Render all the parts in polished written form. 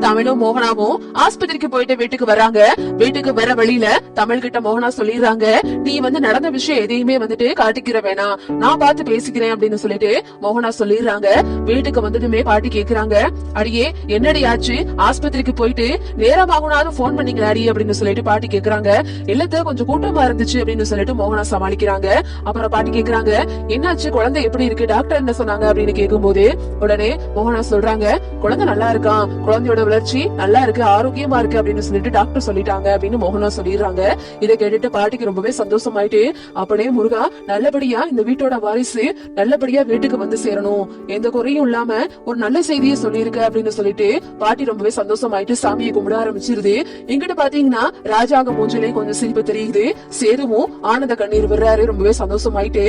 தமிழும் மோகனாவும் ஆஸ்பத்திரிக்கு போயிட்டு வீட்டுக்கு வராங்க. வீட்டுக்கு வர வழியில தமிழ் கிட்ட மோகனா சொல்லிடுறாங்க, நீ நடந்த விஷயம் எதையுமே காட்டிக்கிற வேணாம், நான் பார்த்து பேசிக்கிறேன் அப்படின்னு சொல்லிட்டு மோகனா சொல்லிடுறாங்க. வீட்டுக்கு வந்ததுமே பாட்டி கேக்குறாங்க, அடியே என்னடி ஆச்சு, ஆஸ்பத்திரிக்கு போயிட்டு நேரமாகுனாலும் போன் பண்ணீங்களா அடி அப்படின்னு சொல்லிட்டு பாட்டி கேக்குறாங்க. இல்லத்த கொஞ்சம் கூட்டமா இருந்துச்சு அப்படின்னு சொல்லிட்டு மோகனா சமாளிக்கிறாங்க. அப்புறம் பாட்டி கேக்குறாங்க, என்னாச்சு, குழந்தை எப்படி இருக்கு, டாக்டர் என்ன சொன்னாங்க அப்படின்னு கேட்கும் போது உடனே மோகனா சொல்றாங்க, குழந்தை நல்லா இருக்கான், குழந்தையோட வளர்ச்சி நல்லா இருக்கு, ஆரோக்கியமா இருக்கு அப்படின்னு சொல்லிட்டு டாக்டர் சொல்லிட்டாங்க அப்படின்னு மோகனா சொல்லிடுறாங்க. இதை கேட்டுட்டு பாட்டிக்கு ரொம்பவே சந்தோஷமாயிட்டு, அப்படியே முருகா நல்லபடியா இந்த வீட்டோட வாரிசு நல்லபடியா வீட்டுக்கு வந்து சேரணும், எந்த குறையும் இல்லாம ஒரு நல்ல செய்தியை சொல்லியிருக்க அப்படின்னு சொல்லிட்டு பாட்டி ரொம்பவே சந்தோஷமாயிட்டு சாமியை கும்பிட ஆரம்பிச்சிருது. இங்கிட்ட பாத்தீங்கன்னா ராஜாங்க மூஞ்சிலே கொஞ்சம் சிரிப்பு தெரியுது. சேதுவும் ஆனந்த கண்ணீர் விடுறாரு, ரொம்பவே சந்தோஷமாயிட்டு.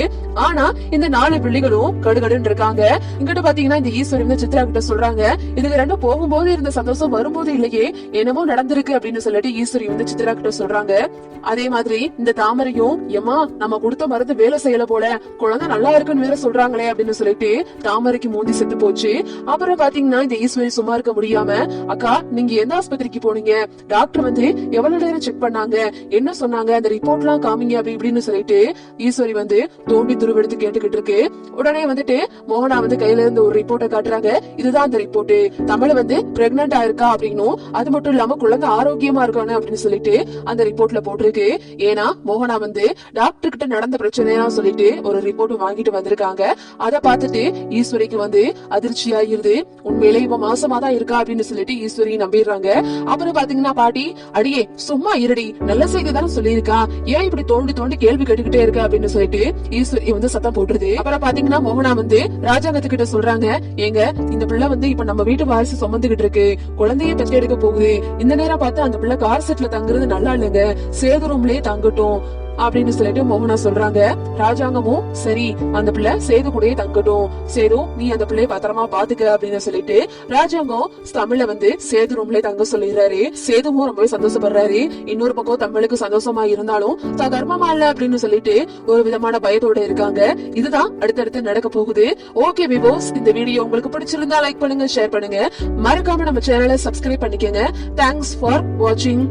ஆனா இந்த 4 பிள்ளைகளும் கடுகடுன்னு இருக்காங்க. இங்கிட்ட பாத்தீங்கன்னா இந்த ஈஸ்வரி சித்ரா கிட்ட சொல்றாங்க, இதுக்கு ரெண்டும் போகும்போது இருந்த சந்தோஷம் வரும்போது இல்லையே, என்னமோ நடந்திருக்கு அப்படின்னு சொல்லிட்டு ஈஸ்வரி சித்ரா கிட்ட சொல்றாங்க. அதே மாதிரி இந்த தாமரையும், எம்மா நம்ம கொடுத்த மருந்து வேலை செய்யல போல, குழந்தை நல்லா இருக்குன்னு வேற சொல்றாங்களே அப்படின்னு சொல்லிட்டு தாமரைக்கு மூந்தி செத்து போச்சு. அப்புறம் பாத்தீங்கன்னா இந்த ஈஸ்வரி சும்மா இருக்க முடியாம, அக்கா நீங்க எந்த ஆஸ்பத்திரிக்கு போனீங்க, டாக்டர் எவ்வளவு நேரம் செக் பண்ணாங்க, என்ன சொன்னாங்க, அந்த ரிப்போர்ட் எல்லாம் காமிங்க அப்படி இப்படின்னு சொல்லிட்டு ஈஸ்வரி தோண்டி துருவெடுத்து கேட்டுக்கிட்டு இருக்கு. உடனே மோகனா கையில இருந்து ஒரு ரிப்போர்ட்டை காட்டுறாங்க. இதுதான் அந்த ரிப்போர்ட், தமிழ் பிரெக்னன்ட் ஆயிருக்கா அப்படின்னும் அது மட்டும் இல்லாம குழந்தை ஆரோக்கியமா இருக்கானு அப்படின்னு சொல்லிட்டு அந்த ரிப்போர்ட்ல போட்டிருக்கு. ஏன்னா மோகனா டாக்டர் கிட்ட நடந்த பிரச்சனையா சொல்லிட்டு ஒரு ரிப்போர்ட் வாங்கிட்டு வந்திருக்காங்க. அதை பார்த்துட்டு ஈஸ்வரிக்கு அதிர்ச்சி ஆயிருது. உண்மையிலே இவ மாசமா தான் இருக்கா அப்படின்னு சொல்லிட்டு ஈஸ்வரி நம்பிடுறாங்க. அப்புறம் பாத்தீங்கன்னா பாட்டி, அடியே சும்மா இருடி, நல்ல செய்தி தானே சொல்லியிருக்கா, ஏன் இப்படி தோண்டி தோண்டி கேள்வி கேட்டுக்கிட்டே இருக்க அப்படின்னு சொல்லிட்டு ஈஸ்வரி சத்தம் போட்டுருது. அப்புறம் பாத்தீங்கன்னா மோகனா ராஜாங்கத்துக்கிட்ட சொல்றாங்க, ஏங்க இந்த பிள்ளை இப்ப நம்ம வீட்டு வாரிசு சுமந்துகிட்டு இருக்கு, குழந்தைய பெற்று எடுக்க போகுது, இந்த நேரம் பார்த்து அந்த பிள்ளை கார் செட்ல தங்குறது நல்லா இல்லைங்க, சேது ரூம்லயே தங்கட்டும் அப்படின்னு சொல்லிட்டு மோகனா சொல்றாங்க. ராஜாங்கமும் சரி அந்த பிள்ளை சேது கூடயே தங்கட்டும், சேது நீ அந்த பிள்ளைய பத்திரமா பாத்துக்க அப்படின்னு சொல்லிட்டு ராஜாங்கம் தமிழ சேது ரூம்லயே தங்க சொல்லிடுறாரு. சேதுவும் ரொம்பவே சந்தோஷப்படுறாரு. இன்னொரு பக்கம் தமிழுக்கு சந்தோஷமா இருந்தாலும் தர்மமா இல்ல அப்படின்னு சொல்லிட்டு ஒரு விதமான பயத்தோட இருக்காங்க. இதுதான் அடுத்தடுத்து நடக்க போகுது. ஓகே விவோஸ், இந்த வீடியோ உங்களுக்கு பிடிச்சிருந்தா லைக் பண்ணுங்க, ஷேர் பண்ணுங்க, மறக்காம நம்ம சேனலை சப்ஸ்கிரைப் பண்ணிக்கங்க. தேங்க்ஸ் ஃபார் வாட்சிங்.